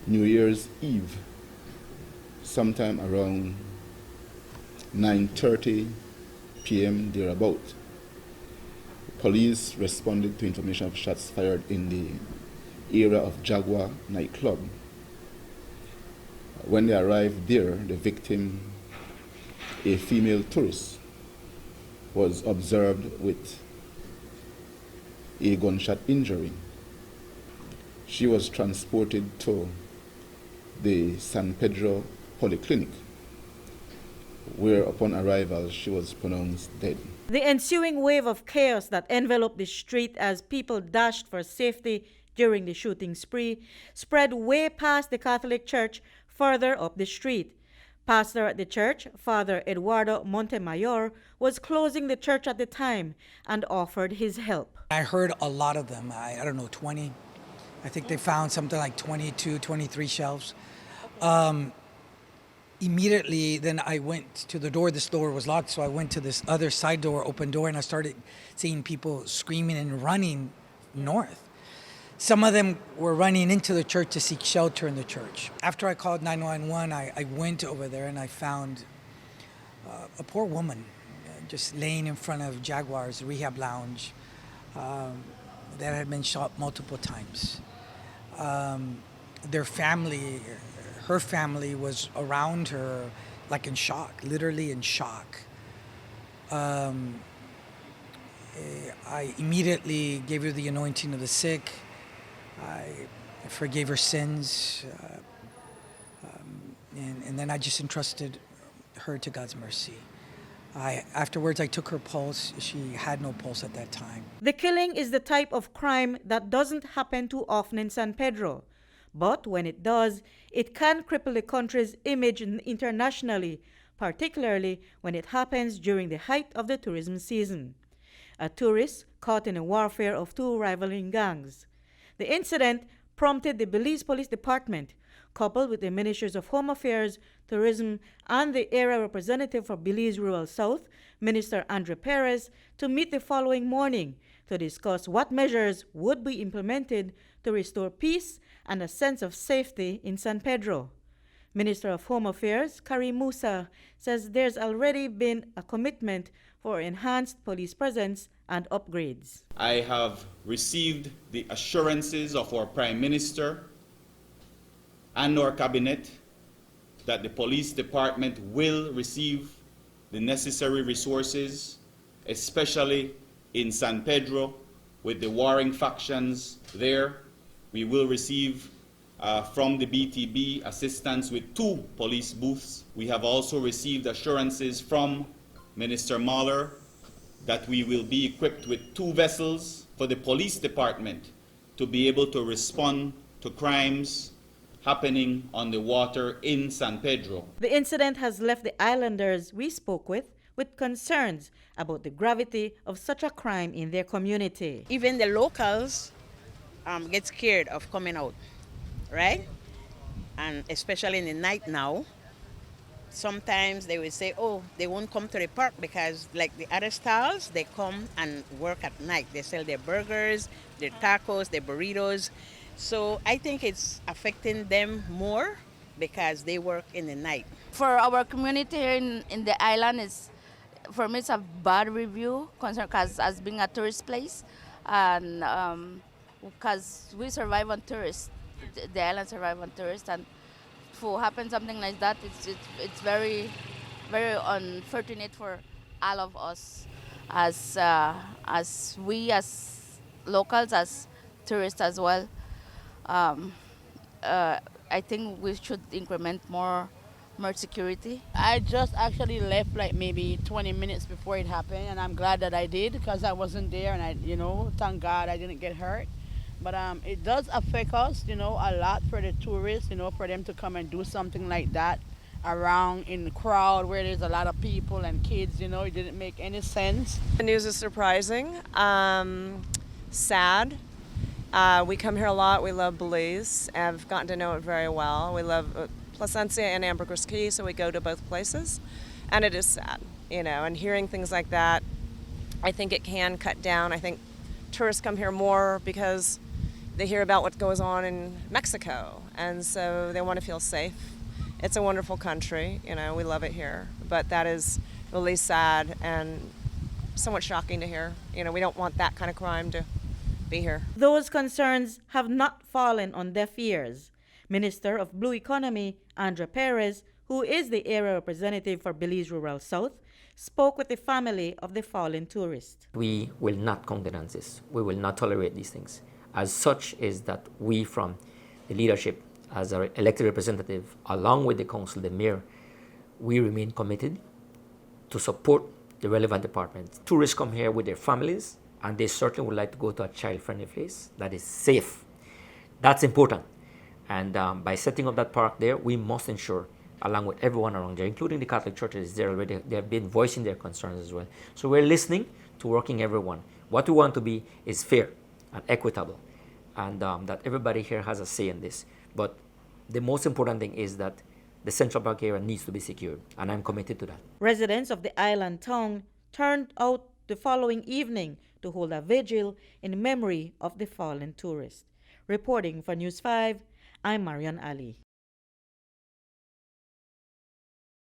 New Year's Eve, sometime around 9:30 p.m. thereabout. Police responded to information of shots fired in the area of Jaguars Night Club. When they arrived there, the victim, a female tourist, was observed with a gunshot injury. She was transported to the San Pedro Polyclinic, where upon arrival she was pronounced dead. The ensuing wave of chaos that enveloped the street as people dashed for safety during the shooting spree spread way past the Catholic Church further up the street. Pastor at the church, Father Eduardo Montemayor, was closing the church at the time and offered his help. I heard a lot of them. I don't know, 20. I think they found something like 22, 23 shells. Immediately, then I went to the door. This door was locked, so I went to this other side door, open door, and I started seeing people screaming and running north. Some of them were running into the church to seek shelter in the church. After I called 911, I went over there and I found a poor woman just laying in front of Jaguars Rehab Lounge that had been shot multiple times. Their family, her family was around her like in shock, literally in shock. I immediately gave her the anointing of the sick. I forgave her sins, and then I just entrusted her to God's mercy. Afterwards, I took her pulse. She had no pulse at that time. The killing is the type of crime that doesn't happen too often in San Pedro. But when it does, it can cripple the country's image internationally, particularly when it happens during the height of the tourism season. A tourist caught in a warfare of two rivaling gangs. The incident prompted the Belize Police Department, coupled with the Ministries of Home Affairs, Tourism, and the area representative for Belize Rural South, Minister Andre Perez, to meet the following morning to discuss what measures would be implemented to restore peace and a sense of safety in San Pedro. Minister of Home Affairs, Karim Musa, says there's already been a commitment for enhanced police presence and upgrades. I have received the assurances of our Prime Minister and our Cabinet that the police department will receive the necessary resources, especially in San Pedro with the warring factions there. We will receive from the BTB assistance with 2 police booths. We have also received assurances from Minister Mahler that we will be equipped with 2 vessels for the police department to be able to respond to crimes happening on the water in San Pedro. The incident has left the islanders we spoke with concerns about the gravity of such a crime in their community. Even the locals get scared of coming out, right? And especially in the night now, sometimes they will say, oh, they won't come to the park because like the other stalls, they come and work at night. They sell their burgers, their tacos, their burritos. So I think it's affecting them more because they work in the night. For our community here in the island, for me it's a bad review because as being a tourist place, and because we survive on tourists, the island survive on tourists, and for happen something like that, it's very, very unfortunate for all of us as locals, as tourists as well. I think we should increment more security. I just actually left like maybe 20 minutes before it happened, and I'm glad that I did because I wasn't there, and thank God I didn't get hurt. But it does affect us, a lot for the tourists, for them to come and do something like that around in the crowd where there's a lot of people and kids, it didn't make any sense. The news is surprising, sad. We come here a lot. We love Belize. I've gotten to know it very well. We love Placencia and Ambergris Caye, so we go to both places. And it is sad, and hearing things like that, I think it can cut down. I think tourists come here more because, they hear about what goes on in Mexico, and so they want to feel safe. It's a wonderful country, you know, we love it here, but that is really sad and somewhat shocking to hear. You know, we don't want that kind of crime to be here. Those concerns have not fallen on deaf ears. Minister of Blue Economy, Andrea Perez, who is the area representative for Belize Rural South, spoke with the family of the fallen tourist. We will not countenance this. We will not tolerate these things. As such is that we from the leadership, as our elected representative, along with the council, the mayor, we remain committed to support the relevant departments. Tourists come here with their families, and they certainly would like to go to a child-friendly place that is safe. That's important. And by setting up that park there, we must ensure, along with everyone around there, including the Catholic churches there already, they have been voicing their concerns as well. So we're listening to working everyone. What we want to be is fair and equitable, and that everybody here has a say in this. But the most important thing is that the Central Park area needs to be secured, and I'm committed to that. Residents of the island town turned out the following evening to hold a vigil in memory of the fallen tourist. Reporting for News 5, I'm Marion Ali.